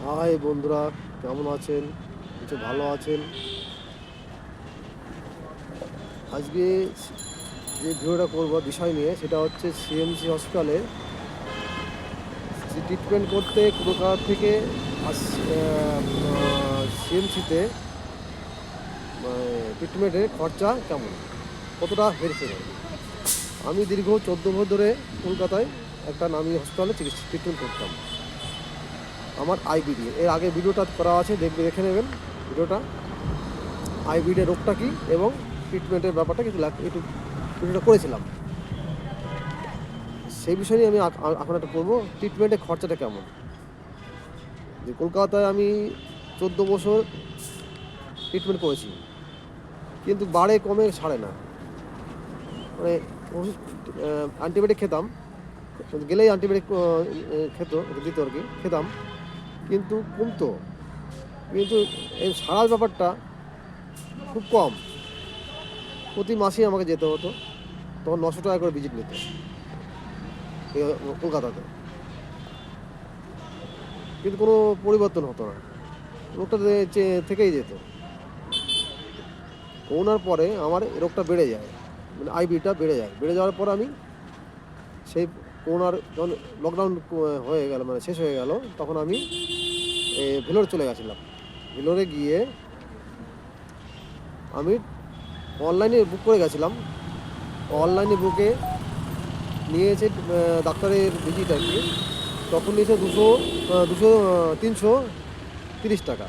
High বন্ধুরা, কেমন আছেন? কিছু ভালো আছেন? আজকে যে ভিডিওটা করব বিষয় নিয়ে, সেটা হচ্ছে সিএমসি হসপিটালে ট্রিটমেন্ট করতে কলকাতা থেকে সিএমসিতে ট্রিটমেন্টের খরচা কেমন, কতটা হেরফের হয়। আমি দীর্ঘ 14 বছর ধরে কলকাতায় একটা নামী হসপিটালে ট্রিটমেন্ট করতাম। আমার আইবিডি এর আগে ভিডিওটা করা আছে, দেখে নেবেন ভিডিওটা। আইবিডি রোগটা কী এবং ট্রিটমেন্টের ব্যাপারটা কিছু একটু ভিডিওটা করেছিলাম। সেই বিষয় নিয়ে আমি এখন একটা করবো, ট্রিটমেন্টের খরচাটা কেমন। যে কলকাতায় আমি 14 বছর ট্রিটমেন্ট করেছি, কিন্তু বাড়ে কমে সারে না। মানে ওষুধ অ্যান্টিবায়োটিক খেতাম, গেলেই অ্যান্টিবায়োটিক দিত আর কি, খেতাম, কিন্তু কমতো। কিন্তু এই সারার ব্যাপারটা খুব কম। প্রতি মাসেই আমাকে যেতে হতো, তখন 900 টাকা করে ভিজিট নিত কলকাতাতে, কিন্তু কোনো পরিবর্তন হতো না, রোগটা থেকেই যেত। করোনার পরে আমার রোগটা বেড়ে যায়, মানে আইবিটা বেড়ে যাওয়ার পর আমি সেই করোনার যখন লকডাউন হয়ে গেল, মানে শেষ হয়ে গেল, তখন আমি ভেলোর চলে গেছিলাম। ভেলোরে গিয়ে আমি অনলাইনে বুক করে গেছিলাম। অনলাইনে বুকে নিয়েছে ডাক্তারের ভিজিট আর কি, তখন নিয়েছে 330 টাকা।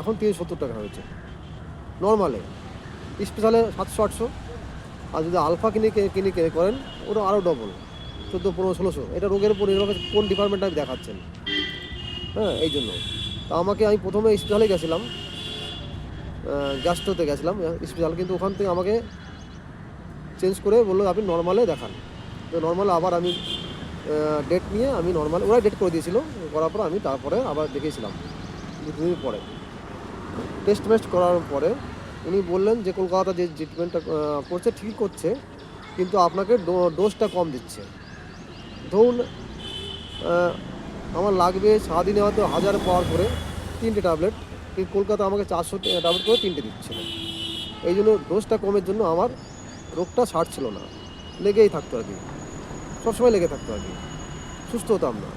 এখন 370 টাকা হয়েছে নর্মালে। স্পেশালে 700-800, আর যদি আলফা কিনে করেন ওটা আরও ডবল, 1400-1500-1600। এটা রোগের উপর নির্ভর করে কোন ডিপার্টমেন্টে আপনি দেখাচ্ছেন। হ্যাঁ, এই জন্য তা আমি প্রথমে স্পেশালে গেছিলাম, গ্যাস্ট্রোতে গেছিলাম স্পেশাল, কিন্তু ওখান থেকে আমাকে চেঞ্জ করে বললো আপনি নর্মালে দেখান। তো নর্মালে আবার আমি ডেট নিয়ে আমি নর্মাল, ওরাই ডেট করে দিয়েছিলো, করার পর আমি তারপরে আবার দেখেছিলাম 2 দিন পরে। টেস্ট করার পরে উনি বললেন যে কলকাতা যে ট্রিটমেন্টটা করছে ঠিক করছে, কিন্তু আপনাকে ডোজটা কম দিচ্ছে। ধরুন আমার লাগবে সারাদিনে হয়তো 1000 পাওয়ার করে 3টে ট্যাবলেট, কিন্তু কলকাতা আমাকে 400 ট্যাবলেট করে 3টে দিচ্ছিল। এই জন্য ডোজটা কমের জন্য আমার রোগটা সারছিল না, লেগেই থাকতো আর কি, সবসময় লেগে থাকতো আর কি, সুস্থ হতাম না।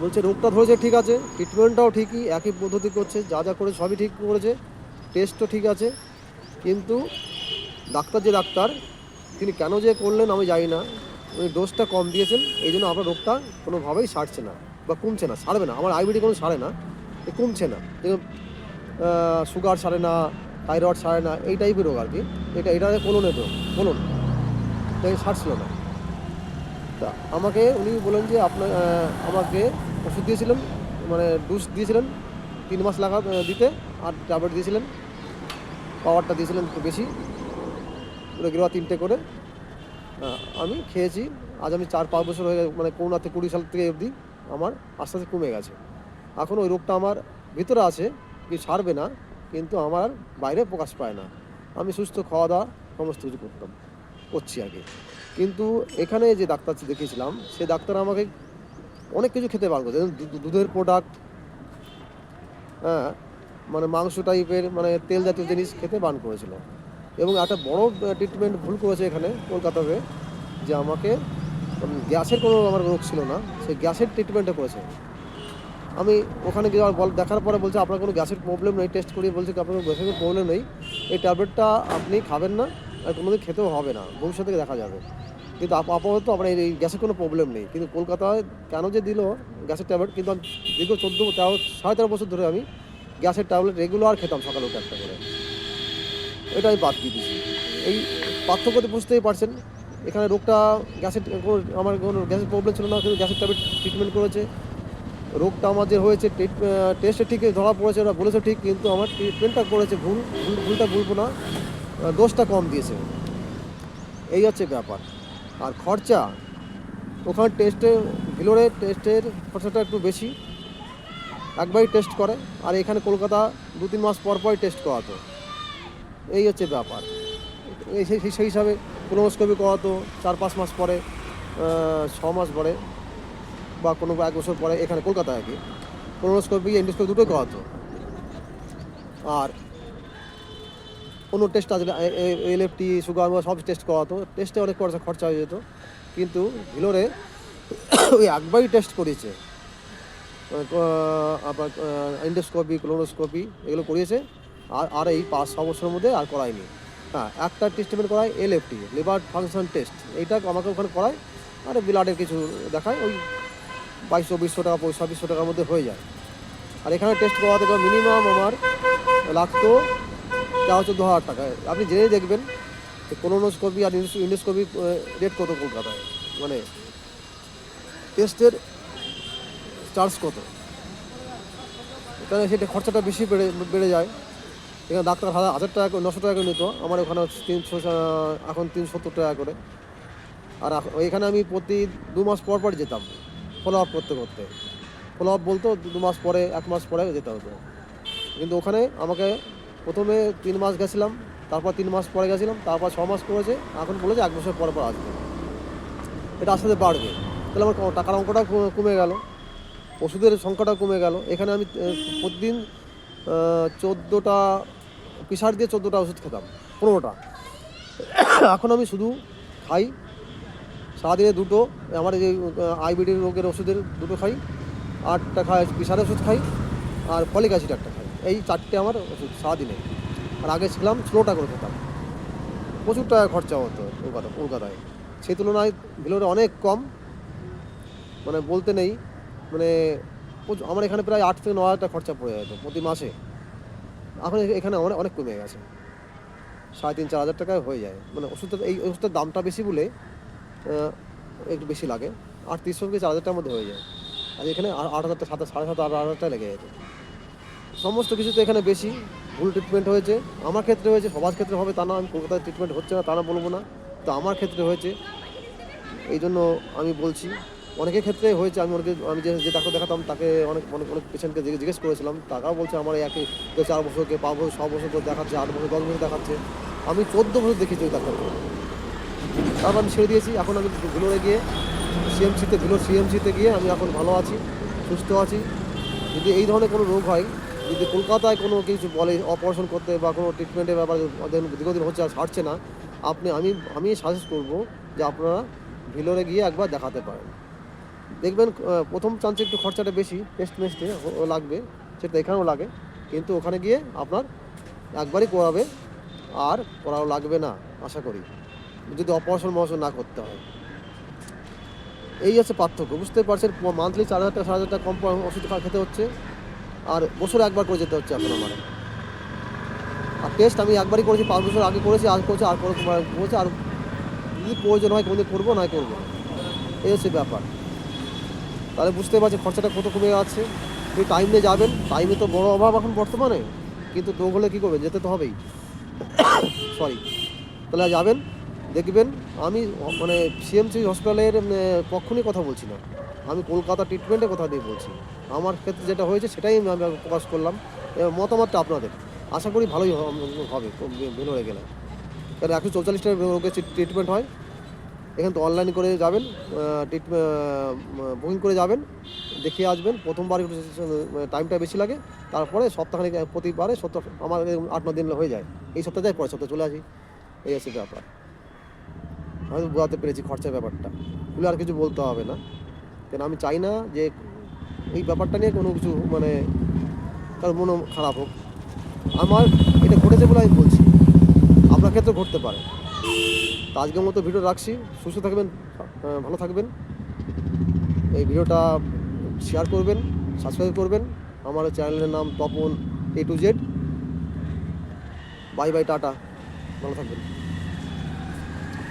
বলছে রোগটা ধরেছে ঠিক আছে, ট্রিটমেন্টটাও ঠিকই, একই পদ্ধতি করছে, যা করে সবই ঠিক করেছে, টেস্টও ঠিক আছে, কিন্তু ডাক্তার তিনি কেন যে করলেন আমি জানি না, উনি ডোজটা কম দিয়েছেন, এই জন্য আপনার রোগটা কোনোভাবেই সারছে না বা কমছে না, সারবে না। আমার আইবিডি কোনো সারে না, কমছে না, সুগার সারে না, থাইরয়েড সারে না, এই টাইপের রোগ আর কি। এটা কোলনের রোগ, কোলন, তাই সারছিল না। তা আমাকে উনি বলেন যে আমাকে ওষুধ দিয়েছিলেন, মানে ডোজ দিয়েছিলেন 3 মাস দিতে, আর ট্যাবলেট দিয়েছিলেন, পাওয়ারটা দিয়েছিলেন একটু বেশি, রেগুলার 3টে করে। আমি খেয়েছি। আজ আমি 4-5 বছর হয়ে গেছে, মানে করোনা থেকে 20 সাল থেকে অবধি আমার আস্তে আস্তে কমে গেছে। এখন ওই রোগটা আমার ভিতরে আছে, কি সারবে না, কিন্তু আমার বাইরে প্রকাশ পায় না। আমি সুস্থ খাওয়া দাওয়া সমস্ত কিছু করছি আগে। কিন্তু এখানে যে ডাক্তার দেখিয়েছিলাম, সে ডাক্তার আমাকে অনেক কিছু খেতে বারণ করেছে, দুধের প্রোডাক্ট, হ্যাঁ, মানে মাংস টাইপের, মানে তেল জাতীয় জিনিস খেতে বারণ করেছিল। এবং একটা বড় ট্রিটমেন্ট ভুল করেছে এখানে কলকাতাতে, যে আমাকে গ্যাসের কোনো আমার রোগ ছিল না, সেই গ্যাসের ট্রিটমেন্টটা করেছে। আমি ওখানে গিয়ে দেখার পরে বলছে আপনার কোনো গ্যাসের প্রবলেম নেই, টেস্ট করিয়ে বলছে কি আপনার গ্যাসের কোনো প্রবলেম নেই, এই ট্যাবলেটটা আপনি খাবেন না, আর কোনোদিন খেতেও হবে না, ভবিষ্যতে দেখা যাবে, কিন্তু আপাতত আপনার এই গ্যাসের কোনো প্রবলেম নেই। কিন্তু কলকাতায় কেন যে দিল গ্যাসের ট্যাবলেট, কিন্তু আমি দীর্ঘ 13 বছর ধরে আমি গ্যাসের ট্যাবলেট রেগুলার খেতাম, সকালে উঠে একটা করে, এটা আমি বাদ দিয়ে দিয়েছি। এই পার্থক্যতে বুঝতেই পারছেন, এখানে রোগটা আমার কোনো গ্যাসের প্রবলেম ছিল না, কিন্তু গ্যাসের ট্যাবলেট ট্রিটমেন্ট করেছে। রোগটা আমার যে হয়েছে টেস্টে ঠিক ধরা পড়েছে, ওরা বলেছে ঠিক, কিন্তু আমার ট্রিটমেন্টটা করেছে ভুলটা বলবো না, ডোজটা কম দিয়েছে, এই হচ্ছে ব্যাপার। আর খরচা, ওখানে ভেলোরে টেস্টের খরচাটা একটু বেশি, একবারই টেস্ট করে, আর এখানে কলকাতা 2-3 মাস পর পরই টেস্ট করাতো, এই হচ্ছে ব্যাপার। সেই হিসাবে কোলোনোস্কোপি করাতো 4-5 মাস পরে, 6 মাস পরে, বা কোনো 1 বছর পরে, এখানে কলকাতায় আর কি। কোলোনোস্কোপি এন্ডোস্কোপি দুটোই করাতো। আর অন্য টেস্ট আছে, এলএফটি, সুগার, সব টেস্ট করাতো। টেস্টে অনেক খরচা হয়ে যেত, কিন্তু ভিলোরে ওই একবারই টেস্ট করিয়েছে। আপনার এন্ডোস্কোপি, কোলোনোস্কোপি এগুলো করিয়েছে, আর এই 5-6 বছরের মধ্যে আর করায়নি। হ্যাঁ, একটা ট্রিটমেন্ট করায় এলএফটি, লিভার ফাংশন টেস্ট, এইটা আমাকে ওখানে করায়। আর ব্লাডের কিছু দেখায়, ওই 2200-2400 টাকা, 2600 টাকার মধ্যে হয়ে যায়। আর এখানে টেস্ট করাতে মিনিমাম আমার লাগতো 13-14 হাজার টাকা। আপনি জেনেই দেখবেন কোলোনোস্কোপি আর ইন্ডোস্কোপি রেট কত কলকাতায়, মানে টেস্টের চার্জ কত, এখানে সেটা খরচাটা বেশি বেড়ে যায়। এখানে ডাক্তার 1000 টাকা, 900 টাকা করে নিত, আমার ওখানে 300, এখন 370 টাকা করে। আর এখানে আমি প্রতি 2 মাস পর পর যেতাম ফলো আপ করতে। ফলো আপ বলতো 2 মাস পরে, 1 মাস পরে যেতে হতো। কিন্তু ওখানে আমাকে প্রথমে 3 মাস গেছিলাম, তারপর 3 মাস পরে গেছিলাম, তারপর 6 মাস করেছে, এখন বলেছে 1 বছর পর আসবে। এটা আস্তে আস্তে বাড়বে, তাহলে আমার টাকার অঙ্কটা কমে গেল, ওষুধের সংখ্যাটা কমে গেল। এখানে আমি প্রতিদিন 14টা প্রেশার দিয়ে 14টা ওষুধ খেতাম, 15টা। এখন আমি শুধু খাই সারাদিনে 2টো, আমার যে আইবিডির রোগের ওষুধের 2টো খাই, 8টা খাই প্রেশারের ওষুধ খাই, আর ফলিক অ্যাসিড একটা খাই। এই 4টে আমার ওষুধ সারাদিনে। আর আগে ছিলাম 16টা করে খেতাম, প্রচুর টাকা খরচা হতো কলকাতায়। সেই তুলনায় ভিলোরে অনেক কম, মানে বলতে নেই, মানে আমার এখানে প্রায় 8 থেকে 9 হাজার টাকা খরচা পড়ে যেত প্রতি মাসে। এখন এখানে অনেক কমে গেছে, 3,500-4 হাজার টাকায় হয়ে যায়। মানে ওষুধটা, এই ওষুধটার দামটা বেশি বলে একটু বেশি লাগে, 300 থেকে 4 হাজার টাকার মধ্যে হয়ে যায়। আর এখানে 8,000 টাকা, 7,500, 8,000 টাকা লেগে যেত। সমস্ত কিছুতে এখানে বেশি ভুল ট্রিটমেন্ট হয়েছে। আমার ক্ষেত্রে হয়েছে, সবার ক্ষেত্রে হবে তা না, আমি কলকাতায় ট্রিটমেন্ট হচ্ছে না তা না বলবো না, তো আমার ক্ষেত্রে হয়েছে, এই জন্য আমি বলছি। অনেকের ক্ষেত্রে হয়েছে, আমি যে ডাক্তার দেখাতাম তাকে অনেক পেশেন্টকে জিজ্ঞেস করেছিলাম, তারাও বলছে আমার একই 4 বছরকে 5 বছর 6 বছর করে দেখাচ্ছে, 8 বছর 10 বছর দেখাচ্ছে। আমি 14 বছর দেখেছি ওই ডাক্তারকে, তারপর আমি ছেড়ে দিয়েছি। এখন আমি ভিলোরে গিয়ে ভিলোর সিএমসিতে গিয়ে আমি এখন ভালো আছি, সুস্থ আছি। যদি এই ধরনের কোনো রোগ হয়, যদি কলকাতায় কোনো কিছু বলে অপারেশন করতে বা কোনো ট্রিটমেন্টের ব্যাপারে দীর্ঘদিন হচ্ছে আর ছাড়ছে না, আমি সাজেস্ট করবো যে আপনারা ভিলোরে গিয়ে একবার দেখাতে পারেন। দেখবেন প্রথম চান্সে একটু খরচাটা বেশি, টেস্টে লাগবে, সেটা এখানেও লাগে, কিন্তু ওখানে গিয়ে আপনার একবারই করাবে, আর করাও লাগবে না আশা করি, যদি অপারেশন না করতে হয়। এই হচ্ছে পার্থক্য, বুঝতে পারছেন। মান্থলি 4,000 টাকা 4,000 টাকা কম ওষুধ খেতে হচ্ছে, আর বছরে একবার করে যেতে হচ্ছে এখন আমার। আর টেস্ট আমি একবারই করেছি, 5 বছর আগে করেছি, আর করছি, আর করেছি, আর যদি প্রয়োজন হয় কোনোদিন করবো, নয় করবো না। এই হচ্ছে ব্যাপার। তাহলে বুঝতে পারছি খরচাটা কত কমে যাচ্ছে। আপনি টাইমে যাবেন, টাইমে তো বড় অভাব এখন বর্তমানে, কিন্তু রোগ হলে কী করবেন, যেতে তো হবেই। সরি, তাহলে যাবেন, দেখবেন। আমি মানে সিএমসি হসপিটালের পক্ষ নিয়ে কথা বলছি না, আমি কলকাতা ট্রিটমেন্টের কথা দিয়ে বলছি। আমার ক্ষেত্রে যেটা হয়েছে সেটাই আমি প্রকাশ করলাম, মতামতটা আপনাদের। আশা করি ভালোই হবে ভেলোরে গেলে, কারণ 144টা রোগের ট্রিটমেন্ট হয়। এখানে তো অনলাইন করে যাবেন, বুকিং করে যাবেন, দেখিয়ে আসবেন। প্রথমবার একটু টাইমটা বেশি লাগে, তারপরে সপ্তাহখানিক, প্রতিবারে আমার 8-9 দিন হয়ে যায়। এই সপ্তাহে যাই, পরের সপ্তাহে চলে আসি। এই হচ্ছে ব্যাপার। আমি বোঝাতে পেরেছি খরচার ব্যাপারটা, বলে আর কিছু বলতে হবে না, কেন আমি চাই না যে এই ব্যাপারটা নিয়ে কোনো কিছু মানে তার মন খারাপ হোক। আমার এটা ঘটেছে বলে আমি বলছি, আপনার ক্ষেত্রে ঘটতে পারে। তো আজকের মতো ভিডিও রাখছি, সুস্থ থাকবেন, ভালো থাকবেন। এই ভিডিওটা শেয়ার করবেন, সাবস্ক্রাইব করবেন। আমার চ্যানেলের নাম Tapan A to Z। Bye bye, tata, ভালো থাকবেন।